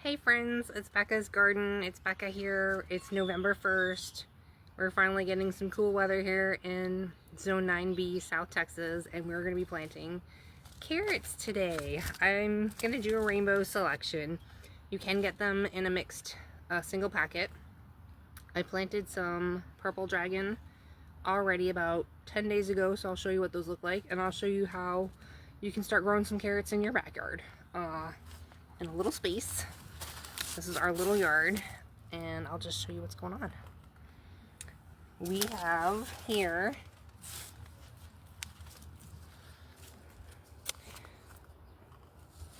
Hey friends, it's Beccas Garden. It's Becca here. It's November 1st. We're finally getting some cool weather here in Zone 9B, South Texas, and we're going to be planting carrots today. I'm going to do a rainbow selection. You can get them in a mixed single packet. I planted some purple dragon already about 10 days ago, so I'll show you what those look like, and I'll show you how you can start growing some carrots in your backyard in a little space. This is our little yard, and I'll just show you what's going on. We have here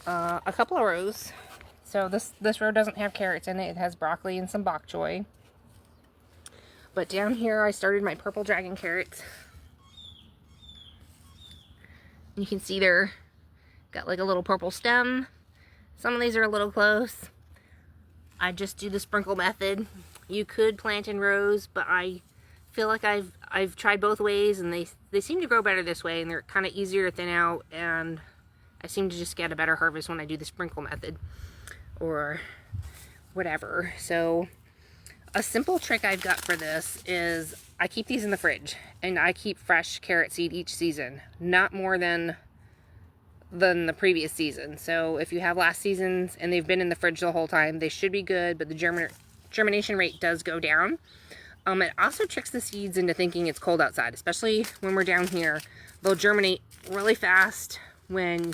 a couple of rows. So this row doesn't have carrots in it. It has broccoli and some bok choy. But down here I started my purple dragon carrots. You can see they're got like a little purple stem. Some of these are a little close. I just do the sprinkle method. You could plant in rows, but I feel like I've tried both ways, and they seem to grow better this way, and they're kind of easier to thin out, and I seem to just get a better harvest when I do the sprinkle method or whatever. So a simple trick I've got for this is I keep these in the fridge, and I keep fresh carrot seed each season, not more than the previous season. So if you have last season's and they've been in the fridge the whole time, they should be good, but the germination rate does go down. It also tricks the seeds into thinking it's cold outside, especially when we're down here. They'll germinate really fast when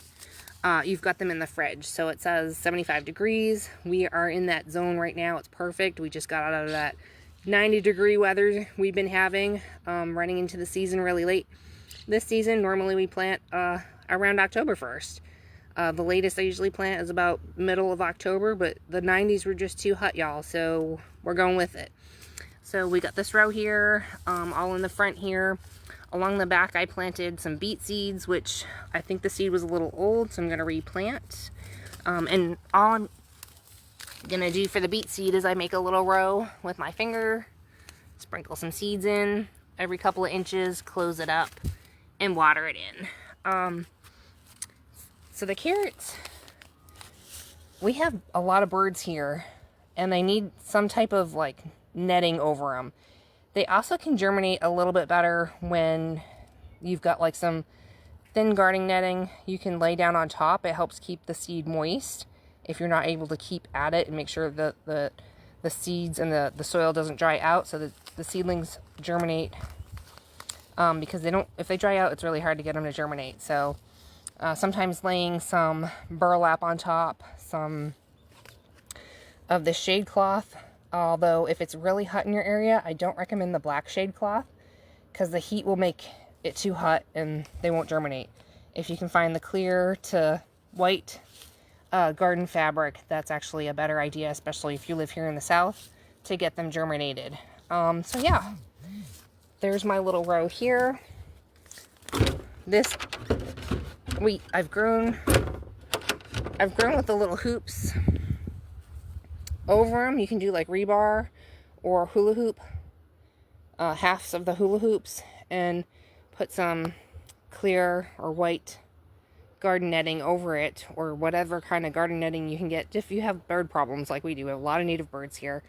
you've got them in the fridge. So it says 75 degrees. We are in that zone right now. It's perfect. We just got out of that 90-degree weather we've been having, running into the season really late. This season, normally we plant around October 1st. The latest I usually plant is about middle of October, but the 90s were just too hot, y'all, so we're going with it. So we got this row here, all in the front here. Along the back I planted some beet seeds, which I think the seed was a little old, so I'm going to replant. And all I'm going to do for the beet seed is I make a little row with my finger, sprinkle some seeds in every couple of inches, close it up, and water it in. So the carrots, we have a lot of birds here, and they need some type of like netting over them. They also can germinate a little bit better when you've got like some thin gardening netting you can lay down on top. It helps keep the seed moist if you're not able to keep at it, and make sure that the seeds and the soil doesn't dry out, so that the seedlings germinate. Because if they dry out, it's really hard to get them to germinate. So sometimes laying some burlap on top, some of the shade cloth. Although if it's really hot in your area, I don't recommend the black shade cloth, because the heat will make it too hot and they won't germinate. If you can find the clear to white garden fabric, that's actually a better idea, especially if you live here in the South, to get them germinated. So yeah. There's my little row here. I've grown with the little hoops over them. You can do like rebar or hula hoop, halves of the hula hoops, and put some clear or white garden netting over it, or whatever kind of garden netting you can get if you have bird problems like we do. We have a lot of native birds here,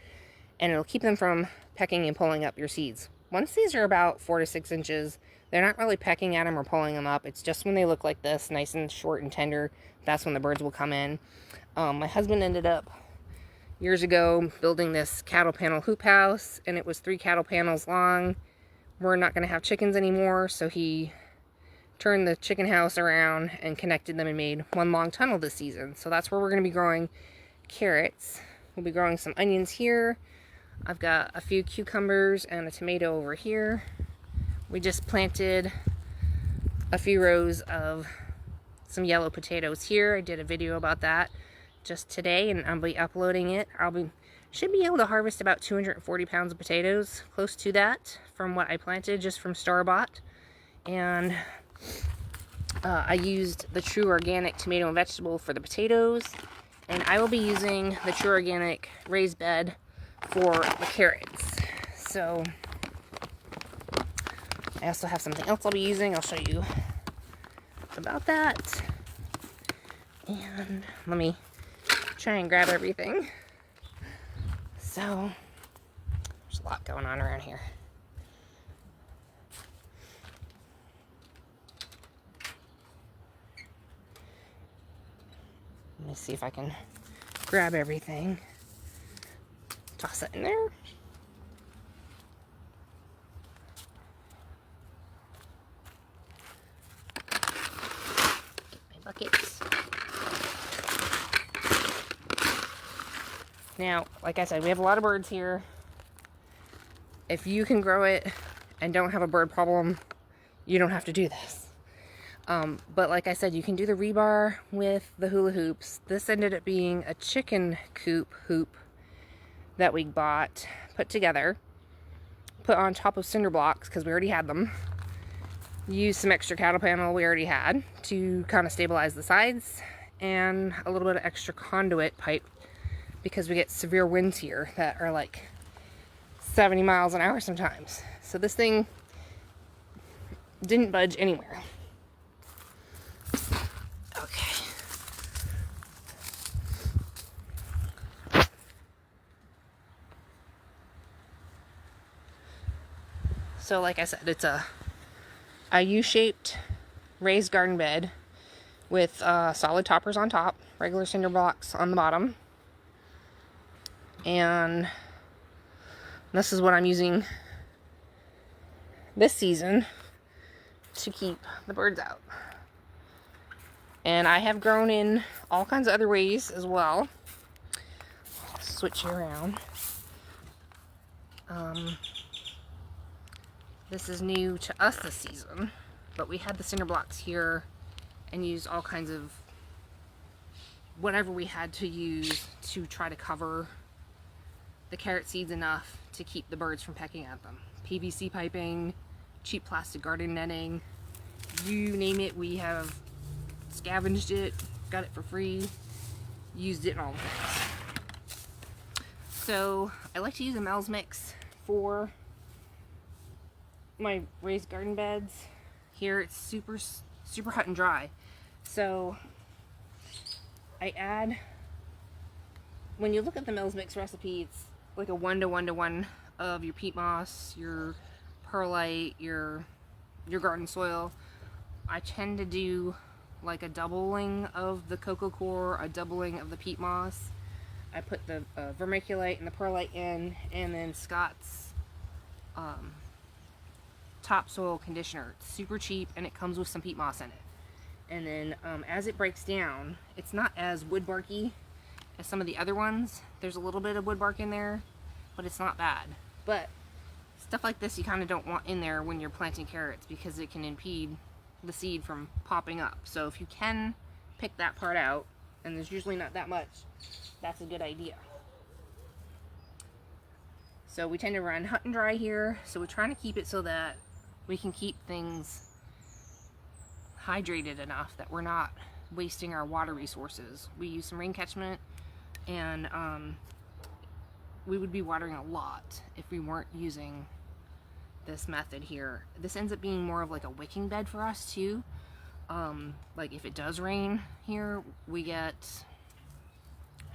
and it'll keep them from pecking and pulling up your seeds. Once these are about 4 to 6 inches, they're not really pecking at them or pulling them up. It's just when they look like this, nice and short and tender, that's when the birds will come in. My husband ended up, years ago, building this cattle panel hoop house, and it was 3 cattle panels long. We're not going to have chickens anymore, so he turned the chicken house around and connected them and made one long tunnel this season. So that's where we're going to be growing carrots. We'll be growing some onions here. I've got a few cucumbers and a tomato over here. We just planted a few rows of some yellow potatoes here. I did a video about that just today, and I'll be uploading it. Should be able to harvest about 240 pounds of potatoes, close to that, from what I planted just from store-bought. And I used the True Organic tomato and vegetable for the potatoes, and I will be using the True Organic raised bed for the carrots. So I also have something else I'll be using. I'll show you about that. And let me try and grab everything. So there's a lot going on around here. Let me see if I can grab everything. Toss that in there. Get my buckets. Now, like I said, we have a lot of birds here. If you can grow it and don't have a bird problem, you don't have to do this. But like I said, you can do the rebar with the hula hoops. This ended up being a chicken coop hoop that we bought, put together, put on top of cinder blocks because we already had them. Used some extra cattle panel we already had to kind of stabilize the sides, and a little bit of extra conduit pipe because we get severe winds here that are like 70 miles an hour sometimes. So this thing didn't budge anywhere. Okay. So like I said, it's a U-shaped raised garden bed with solid toppers on top, regular cinder blocks on the bottom. And this is what I'm using this season to keep the birds out. And I have grown in all kinds of other ways as well. Switch it around. This is new to us this season, but we had the cinder blocks here and used all kinds of whatever we had to use to try to cover the carrot seeds enough to keep the birds from pecking at them. PVC piping, cheap plastic garden netting, you name it, we have scavenged it, got it for free, used it in all the things. So I like to use a Mel's mix for my raised garden beds. Here it's super hot and dry. So I add, when you look at the Mel's mix recipe, it's like a 1-to-1-to-1 of your peat moss, your perlite, your garden soil. I tend to do like a doubling of the coco coir, a doubling of the peat moss. I put the vermiculite and the perlite in, and then Scott's topsoil conditioner. It's super cheap and it comes with some peat moss in it. And then as it breaks down, it's not as wood barky as some of the other ones. There's a little bit of wood bark in there, but it's not bad. But stuff like this you kind of don't want in there when you're planting carrots because it can impede the seed from popping up. So if you can pick that part out, and there's usually not that much, that's a good idea. So we tend to run hot and dry here, so we're trying to keep it so that we can keep things hydrated enough that we're not wasting our water resources. We use some rain catchment, and we would be watering a lot if we weren't using this method here. This ends up being more of like a wicking bed for us too. Like if it does rain here, we get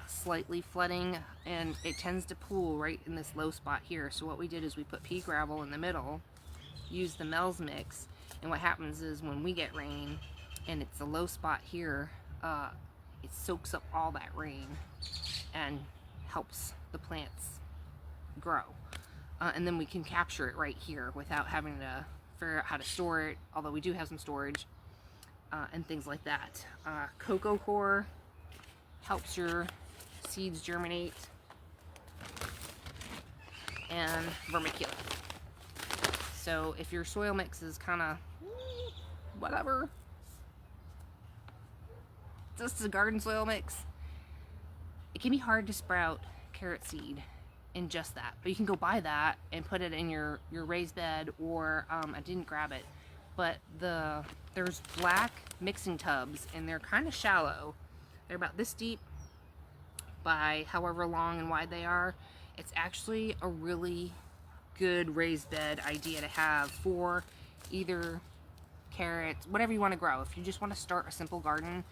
slightly flooding, and it tends to pool right in this low spot here. So what we did is we put pea gravel in the middle, used the Mel's mix, and what happens is when we get rain and it's a low spot here, it soaks up all that rain and helps the plants grow. And then we can capture it right here without having to figure out how to store it, although we do have some storage and things like that. Coco coir helps your seeds germinate, and vermiculite. So if your soil mix is kind of whatever, just a garden soil mix, it can be hard to sprout carrot seed in just that. But you can go buy that and put it in your raised bed, or I didn't grab it, but there's black mixing tubs, and they're kind of shallow. They're about this deep by however long and wide they are. It's actually a really good raised bed idea to have for either carrots, whatever you want to grow. If you just want to start a simple garden,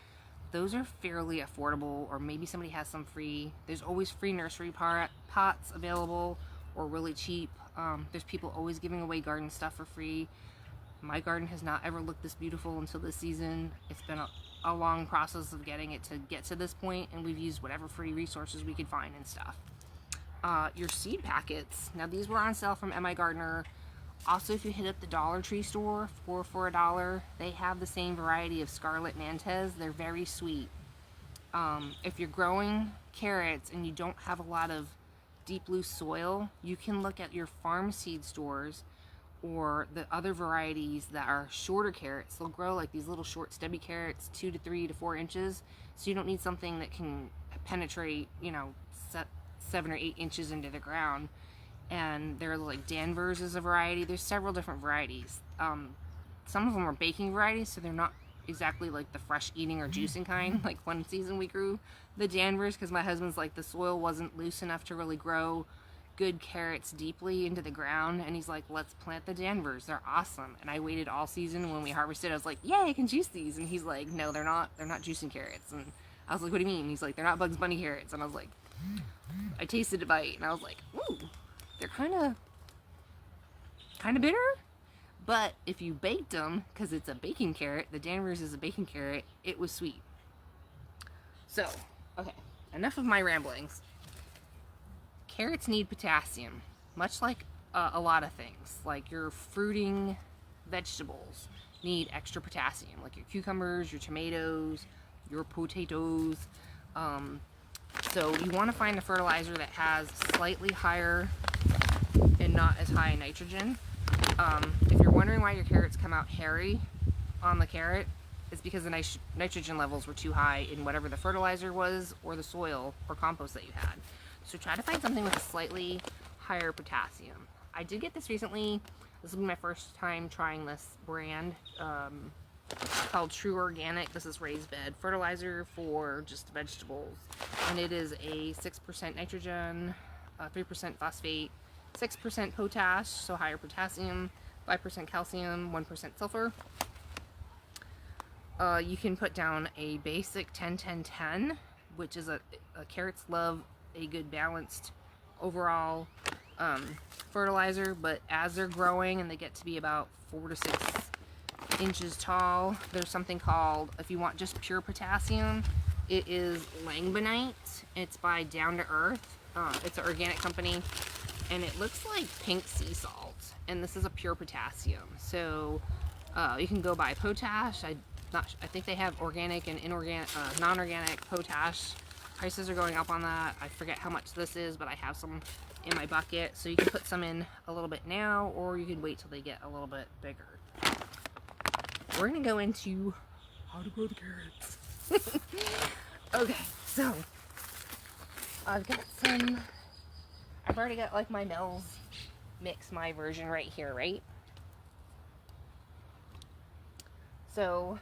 those are fairly affordable, or maybe somebody has some free. There's always free nursery pots available, or really cheap. There's people always giving away garden stuff for free. My garden has not ever looked this beautiful until this season. It's been a long process of getting it to get to this point, and we've used whatever free resources we could find and stuff. Your seed packets. Now these were on sale from MI Gardener. Also, if you hit up the Dollar Tree store for $1, they have the same variety of scarlet nantes. They're very sweet. If you're growing carrots and you don't have a lot of deep loose soil, you can look at your farm seed stores or the other varieties that are shorter carrots. They'll grow like these little short stubby carrots, 2 to 3 to 4 inches. So you don't need something that can penetrate, you know, 7 or 8 inches into the ground. And they're like Danvers is a variety. There's several different varieties. Some of them are baking varieties, so they're not exactly like the fresh eating or juicing kind. Like one season we grew the Danvers because my husband's like, the soil wasn't loose enough to really grow good carrots deeply into the ground, and he's like, let's plant the Danvers, they're awesome. And I waited all season. When we harvested, I was like, yay, I can juice these. And he's like, no, they're not juicing carrots. And I was like, what do you mean? He's like, they're not Bugs Bunny carrots. And I was like, I tasted a bite and I was like, ooh, they're kind of bitter, but if you baked them, because it's a baking carrot, the Danvers is a baking carrot, it was sweet. So, okay, enough of my ramblings. Carrots need potassium, much like a lot of things. Like your fruiting vegetables need extra potassium, like your cucumbers, your tomatoes, your potatoes. So you want to find a fertilizer that has slightly higher and not as high nitrogen. If you're wondering why your carrots come out hairy on the carrot, it's because the nitrogen levels were too high in whatever the fertilizer was, or the soil or compost that you had. So try to find something with a slightly higher potassium. I did get this recently. This will be my first time trying this brand. Called True Organic. This is raised bed fertilizer for just vegetables, and it is a 6% nitrogen, 3% phosphate, 6% potash, so higher potassium, 5% calcium, 1% sulfur. You can put down a basic 10-10-10, which is a carrots love a good balanced overall fertilizer, but as they're growing and they get to be about 4 to 6 inches tall, there's something called, if you want just pure potassium, it is langbonite. It's by Down to Earth. It's an organic company, and it looks like pink sea salt, and this is a pure potassium. So you can go buy potash. I think they have organic and inorganic, non-organic potash. Prices are going up on that. I forget how much this is, but I have some in my bucket, so you can put some in a little bit now, or you can wait till they get a little bit bigger. We're gonna go into how to grow the carrots. Okay, so I've already got like my Mel's Mix My version right here, right? So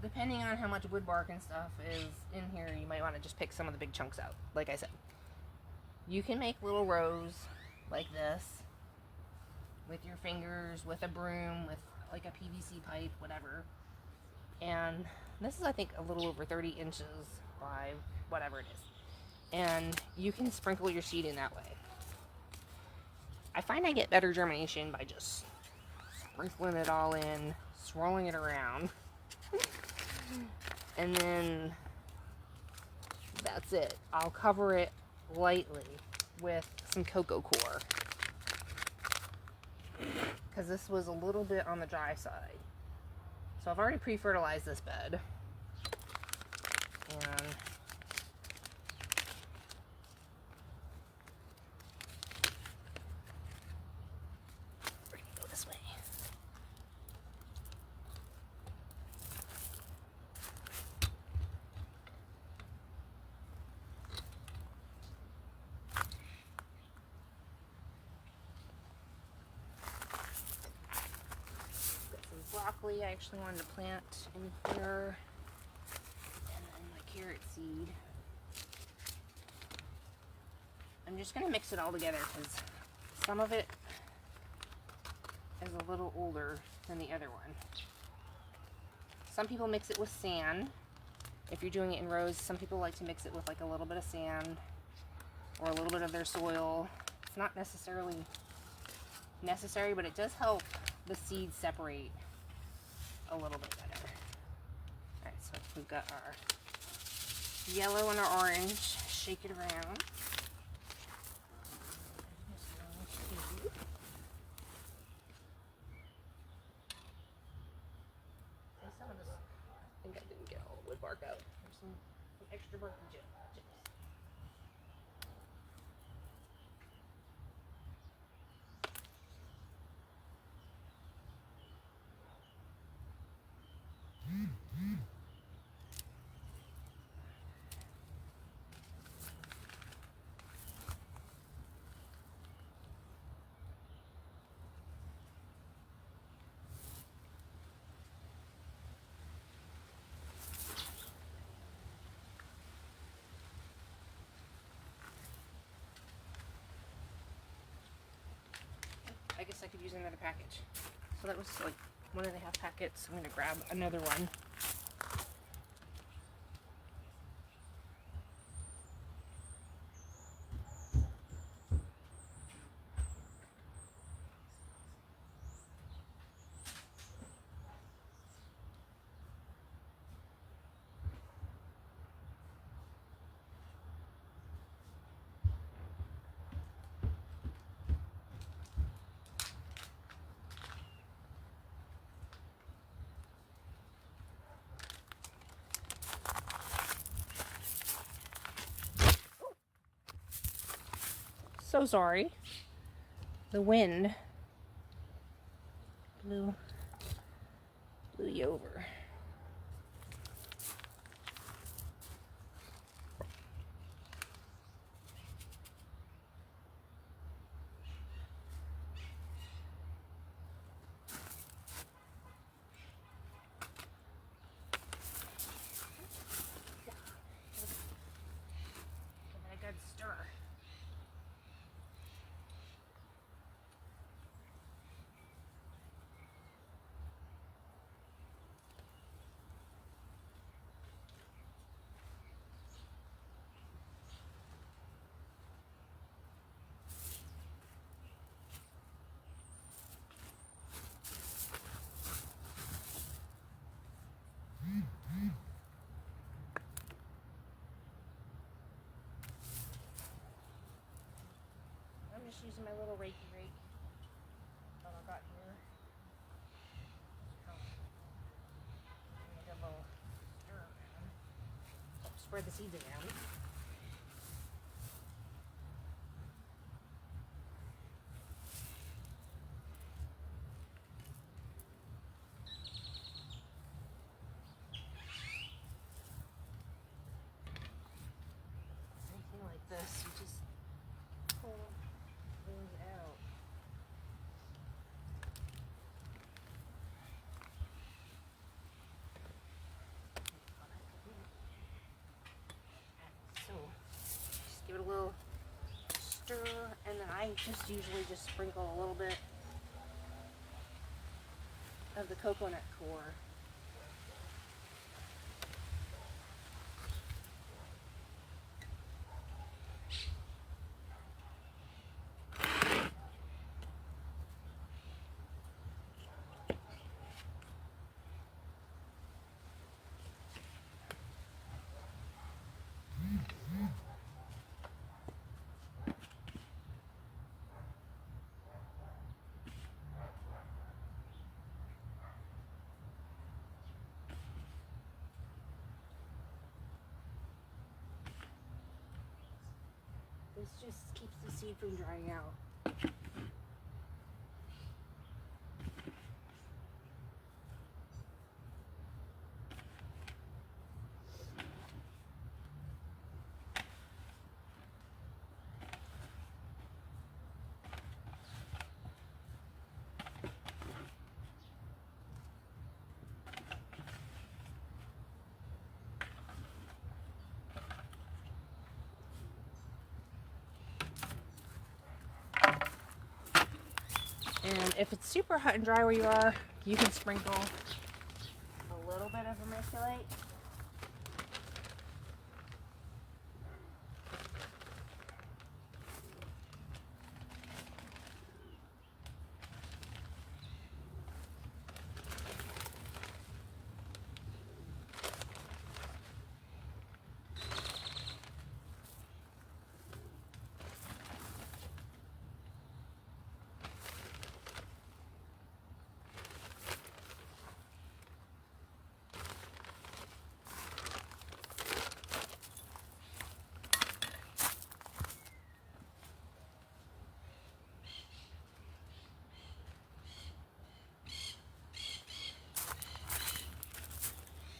depending on how much wood bark and stuff is in here, you might want to just pick some of the big chunks out. Like I said, you can make little rows like this with your fingers, with a broom, with like a PVC pipe, whatever. And this is, I think, a little over 30 inches by whatever it is. And you can sprinkle your seed in that way. I find I get better germination by just sprinkling it all in, swirling it around. And then that's it. I'll cover it lightly with some coco coir, because this was a little bit on the dry side. So I've already pre-fertilized this bed, and we're gonna go this way. Broccoli I actually wanted to plant in here, and then my carrot seed. I'm just going to mix it all together because some of it is a little older than the other one. Some people mix it with sand. If you're doing it in rows, some people like to mix it with like a little bit of sand or a little bit of their soil. It's not necessarily necessary, but it does help the seeds separate a little bit better. Alright, so we've got our yellow and our orange. Shake it around. Some of this, I think I didn't get all the wood bark out. There's some extra bark and chips. I guess I could use another package. So that was like 1.5 packets. I'm going to grab another one. So sorry. The wind blew you over. Give it a good stir. I'm just using my little rakey rake that I got here. Give a little stir around. Help spread the seeds around. Anything like this, you just pull things out. So, just give it a little stir, and then I just usually just sprinkle a little bit of the coconut coir. This just keeps the seed from drying out. And if it's super hot and dry where you are, you can sprinkle a little bit of of vermiculite.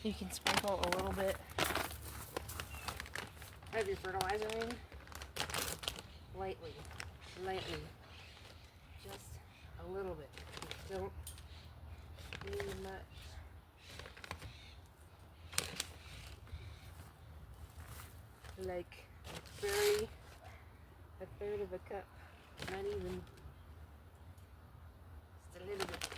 You can sprinkle a little bit of your fertilizer in, lightly, just a little bit. You don't need much. Like barely a third of a cup, not even, just a little bit.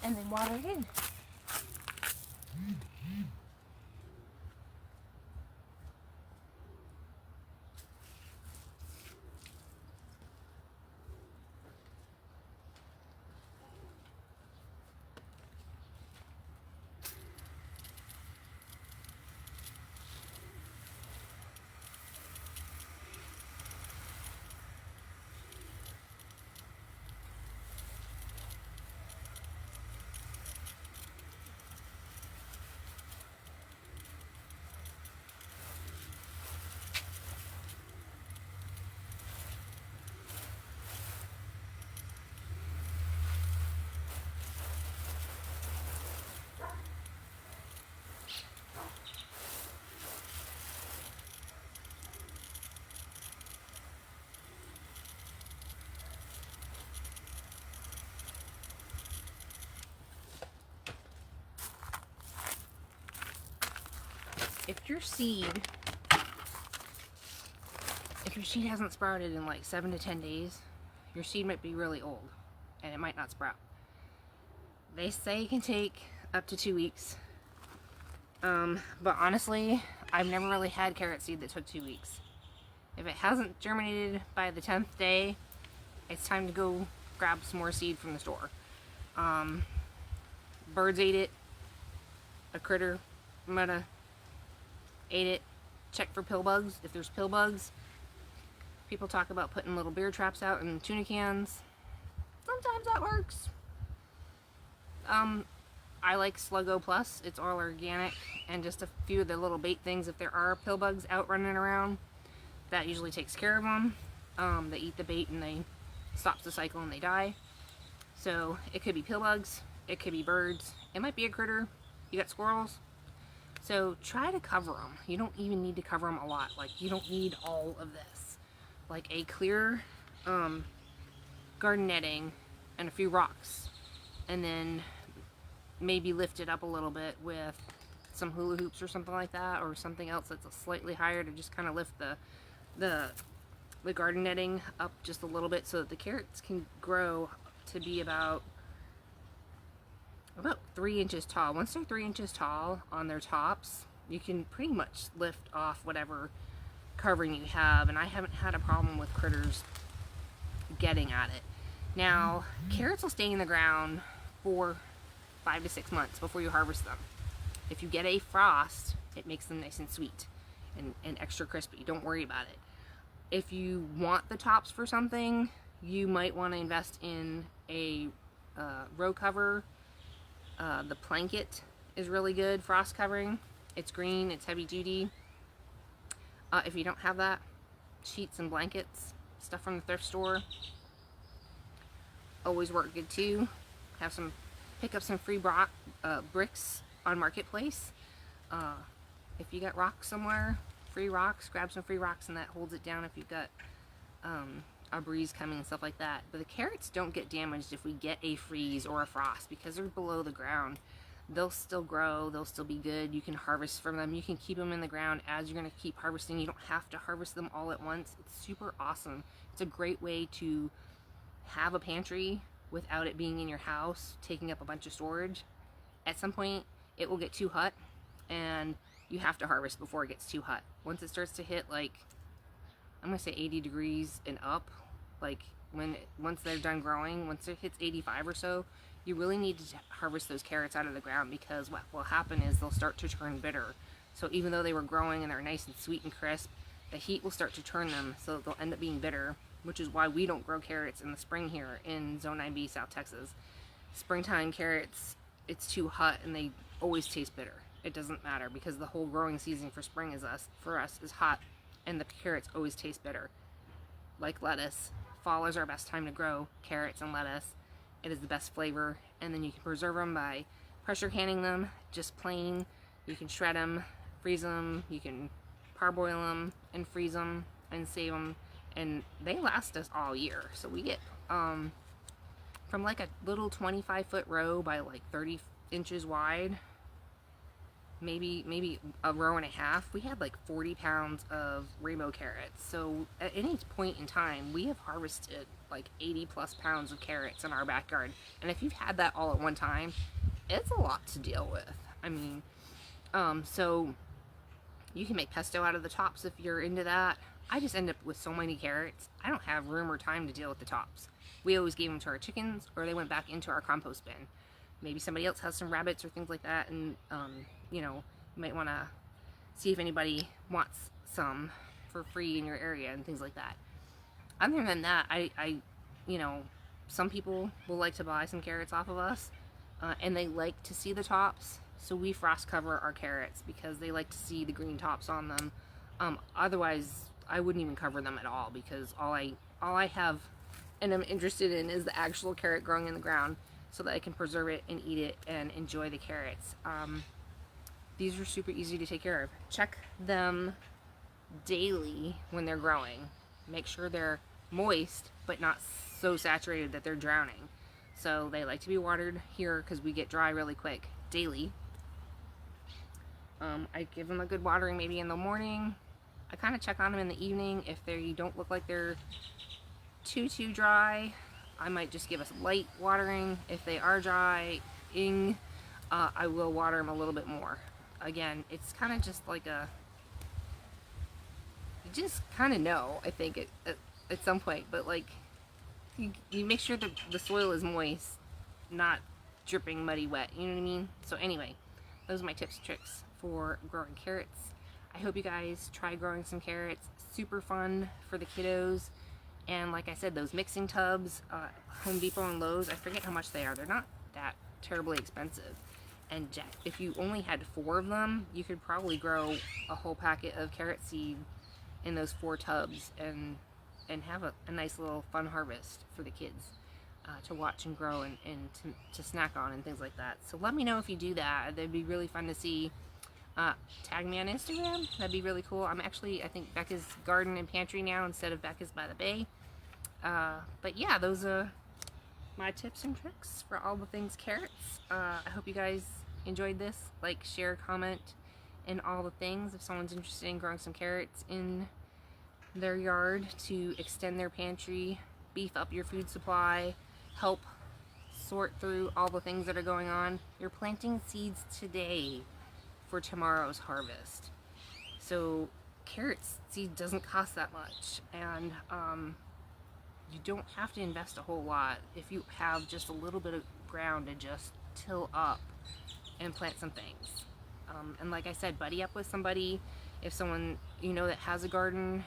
And then water it in. If your seed hasn't sprouted in like 7 to 10 days, your seed might be really old and it might not sprout. They say it can take up to 2 weeks. But honestly, I've never really had carrot seed that took 2 weeks. If it hasn't germinated by the 10th day, it's time to go grab some more seed from the store. Birds ate it. A critter ate it. Check for pill bugs. If there's pill bugs, people talk about putting little beer traps out in tuna cans. Sometimes that works. I like Sluggo Plus. It's all organic, and just a few of the little bait things. If there are pill bugs out running around, that usually takes care of them. They eat the bait and they stops the cycle and they die. So it could be pill bugs, it could be birds, it might be a critter. You got squirrels. So try to cover them. You don't even need to cover them a lot. Like, you don't need all of this. Like a clear garden netting and a few rocks, and then maybe lift it up a little bit with some hula hoops or something like that, or something else that's slightly higher to just kind of lift the garden netting up just a little bit, so that the carrots can grow to be about 3 inches tall. Once they're 3 inches tall on their tops, you can pretty much lift off whatever covering you have, and I haven't had a problem with critters getting at it. Now, carrots will stay in the ground for 5 to 6 months before you harvest them. If you get a frost, it makes them nice and sweet and extra crispy. Don't worry about it. If you want the tops for something, you might want to invest in a row cover. The Blanket is really good frost covering. It's green, it's heavy duty. If you don't have that, sheets and blankets, stuff from the thrift store, always work good too. Pick up some free bricks on Marketplace. If you got rocks somewhere, free rocks, grab some free rocks, and that holds it down if you've got a breeze coming and stuff like that. But the carrots don't get damaged if we get a freeze or a frost, because they're below the ground. They'll still grow, they'll still be good. You can harvest from them. You can keep them in the ground as you're going to keep harvesting. You don't have to harvest them all at once. It's super awesome. It's a great way to have a pantry without it being in your house, taking up a bunch of storage. At some point, it will get too hot, and you have to harvest before it gets too hot. Once it starts to hit, like, I'm gonna say 80 degrees and up, like once they're done growing, once it hits 85 or so, you really need to harvest those carrots out of the ground, because what will happen is they'll start to turn bitter. So even though they were growing and they're nice and sweet and crisp, the heat will start to turn them, so they'll end up being bitter, which is why we don't grow carrots in the spring here in Zone 9B, South Texas. Springtime carrots, it's too hot and they always taste bitter. It doesn't matter, because the whole growing season for spring for us is hot, and the carrots always taste bitter. Like lettuce, fall is our best time to grow carrots and lettuce. It is the best flavor, and then you can preserve them by pressure canning them, just plain. You can shred them, freeze them, you can parboil them and freeze them and save them, and they last us all year. So we get from like a little 25-foot row by like 30 inches wide, maybe a row and a half, we had like 40 pounds of rainbow carrots. So at any point in time, we have harvested like 80 plus pounds of carrots in our backyard. And if you've had that all at one time, it's a lot to deal with. I mean, so you can make pesto out of the tops if you're into that. I just end up with so many carrots, I don't have room or time to deal with the tops. We always gave them to our chickens, or they went back into our compost bin. Maybe somebody else has some rabbits or things like that, and you know, you might want to see if anybody wants some for free in your area and things like that. Other than that, I you know, some people will like to buy some carrots off of us, and they like to see the tops, so we frost cover our carrots because they like to see the green tops on them. Otherwise, I wouldn't even cover them at all, because all I have and I'm interested in is the actual carrot growing in the ground, so that I can preserve it and eat it and enjoy the carrots. These are super easy to take care of. Check them daily when they're growing. Make sure they're moist, but not so saturated that they're drowning. So they like to be watered here because we get dry really quick, daily. I give them a good watering maybe in the morning. I kind of check on them in the evening. If they don't look like they're too dry, I might just give us light watering. If they are dry, I will water them a little bit more. Again, it's kind of just like you just kind of know, I think, at some point, but like, you make sure that the soil is moist, not dripping muddy wet, you know what I mean? So anyway, those are my tips and tricks for growing carrots. I hope you guys try growing some carrots. Super fun for the kiddos. And like I said, those mixing tubs, Home Depot and Lowe's, I forget how much they are. They're not that terribly expensive. And if you only had 4 of them, you could probably grow a whole packet of carrot seed in those 4 tubs and have a nice little fun harvest for the kids to watch and grow and to snack on and things like that. So let me know if you do that. That'd be really fun to see. Tag me on Instagram. That'd be really cool. I'm actually, I think, Beccas Garden and Pantry now instead of Beccas by the Bay. But yeah, those are my tips and tricks for all the things carrots. I hope you guys enjoyed this. Like, share, comment, and all the things. If someone's interested in growing some carrots in their yard to extend their pantry, beef up your food supply, help sort through all the things that are going on, you're planting seeds today for tomorrow's harvest. So carrot seed doesn't cost that much, and you don't have to invest a whole lot if you have just a little bit of ground to just till up and plant some things. And like I said, buddy up with somebody. If someone you know that has a garden,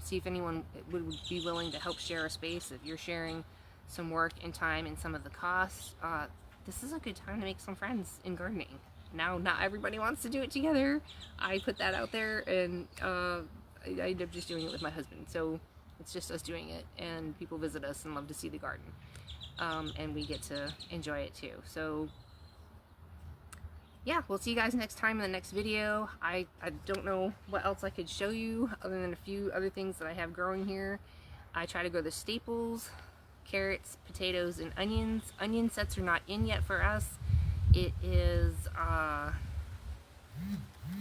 see if anyone would be willing to help share a space. If you're sharing some work and time and some of the costs, this is a good time to make some friends in gardening. Now, not everybody wants to do it together. I put that out there, and I end up just doing it with my husband. So it's just us doing it, and people visit us and love to see the garden. And we get to enjoy it too. So yeah, we'll see you guys next time in the next video. I don't know what else I could show you other than a few other things that I have growing here. I try to grow the staples, carrots, potatoes, and onions. Onion sets are not in yet for us. It is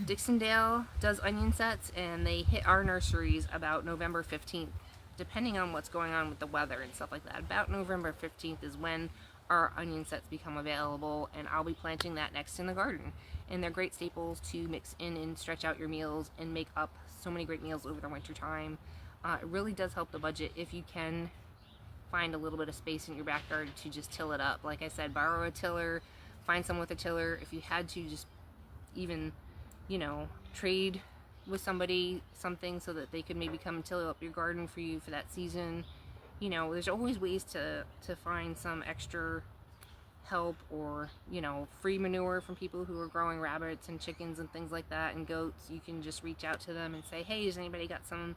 Dixondale does onion sets, and they hit our nurseries about November 15th. depending on what's going on with the weather and stuff like that. About November 15th is when our onion sets become available, and I'll be planting that next in the garden. And they're great staples to mix in and stretch out your meals and make up so many great meals over the winter time. It really does help the budget if you can find a little bit of space in your backyard to just till it up. Like I said, borrow a tiller, find someone with a tiller. If you had to, just even, you know, trade with somebody something so that they could maybe come and till up your garden for you for that season. You know, there's always ways to find some extra help, or, you know, free manure from people who are growing rabbits and chickens and things like that, and goats. You can just reach out to them and say, hey, has anybody got some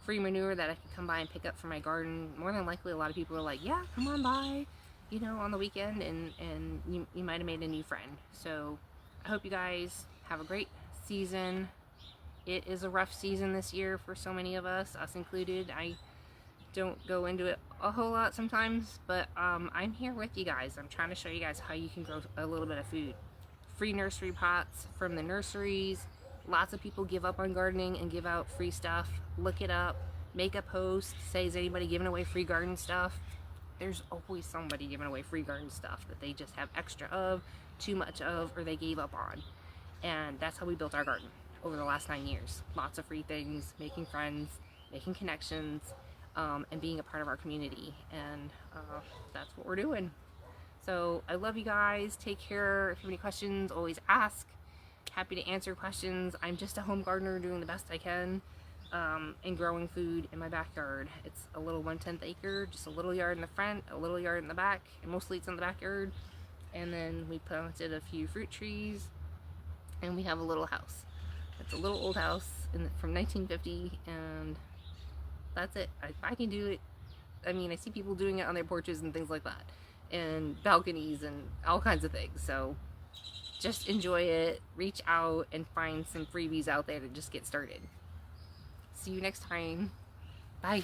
free manure that I can come by and pick up for my garden? More than likely, a lot of people are like, yeah, come on by, you know, on the weekend, and you might have made a new friend. So I hope you guys have a great season. It is a rough season this year for so many of us included. I don't go into it a whole lot sometimes, but I'm here with you guys. I'm trying to show you guys how you can grow a little bit of food. Free nursery pots from the nurseries. Lots of people give up on gardening and give out free stuff. Look it up, make a post, say, is anybody giving away free garden stuff? There's always somebody giving away free garden stuff that they just have extra of, too much of, or they gave up on. And that's how we built our garden over the last 9 years. Lots of free things, making friends, making connections, and being a part of our community. And that's what we're doing. So I love you guys. Take care. If you have any questions, always ask. Happy to answer questions. I'm just a home gardener doing the best I can, and growing food in my backyard. It's a little 1/10 acre, just a little yard in the front, a little yard in the back, and mostly it's in the backyard. And then we planted a few fruit trees, and we have a little house. It's a little old house from 1950, and that's it. I can do it. I mean, I see people doing it on their porches and things like that, and balconies and all kinds of things. So just enjoy it, reach out, and find some freebies out there to just get started. See you next time. Bye.